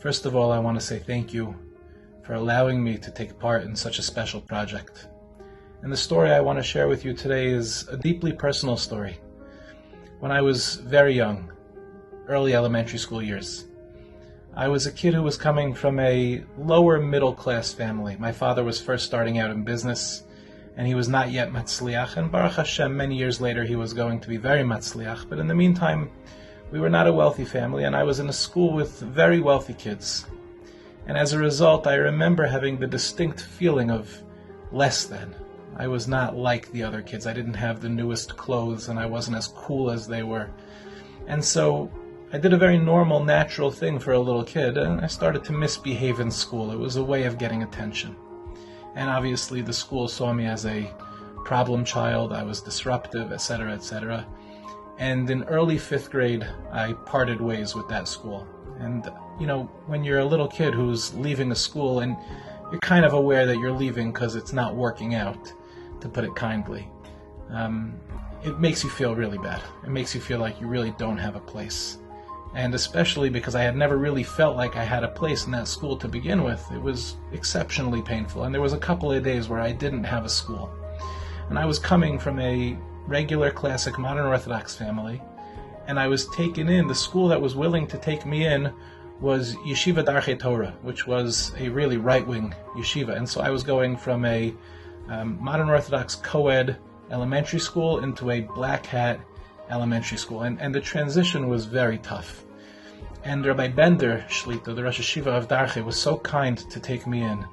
First of all, I want to say thank you for allowing me to take part in such a special project. And the story I want to share with you today is a deeply personal story. When I was very young, early elementary school years, I was a kid who was coming from a lower middle class family. My father was first starting out in business, and he was not yet matzliach, and Baruch Hashem, many years later he was going to be very matzliach, but in the meantime, we were not a wealthy family, and I was in a school with very wealthy kids. And as a result, I remember having the distinct feeling of less than. I was not like the other kids. I didn't have the newest clothes, and I wasn't as cool as they were. And so I did a very normal, natural thing for a little kid, and I started to misbehave in school. It was a way of getting attention. And obviously the school saw me as a problem child. I was disruptive, etc., etc. And in early 5th grade, I parted ways with that school. And, when you're a little kid who's leaving a school and you're kind of aware that you're leaving because it's not working out, to put it kindly, it makes you feel really bad. It makes you feel like you really don't have a place. And especially because I had never really felt like I had a place in that school to begin with, it was exceptionally painful. And there was a couple of days where I didn't have a school. And I was coming from a regular classic modern Orthodox family, and I was taken in. The school that was willing to take me in was Yeshiva Darchei Torah, which was a really right-wing yeshiva. And so I was going from a modern Orthodox co-ed elementary school into a black hat elementary school. And the transition was very tough. And Rabbi Bender Shlita, the Rosh Yeshiva of Darchei, was so kind to take me in.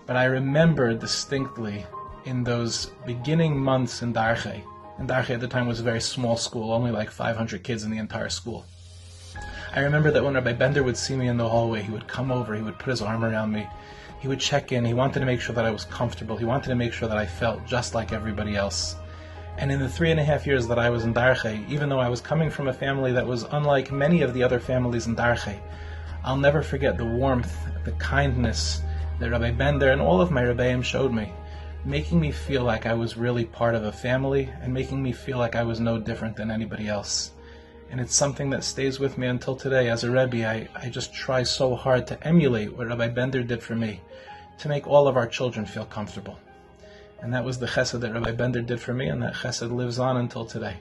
But I remember distinctly in those beginning months in Darchei, and Darchei at the time was a very small school, only like 500 kids in the entire school. I remember that when Rabbi Bender would see me in the hallway, he would come over, he would put his arm around me, he would check in, he wanted to make sure that I was comfortable, he wanted to make sure that I felt just like everybody else. And in the 3.5 years that I was in Darchei, even though I was coming from a family that was unlike many of the other families in Darchei, I'll never forget the warmth, the kindness that Rabbi Bender and all of my Rebbeim showed me, making me feel like I was really part of a family and making me feel like I was no different than anybody else. And it's something that stays with me until today. As a Rabbi, I just try so hard to emulate what Rabbi Bender did for me, to make all of our children feel comfortable. And that was the chesed that Rabbi Bender did for me, and that chesed lives on until today.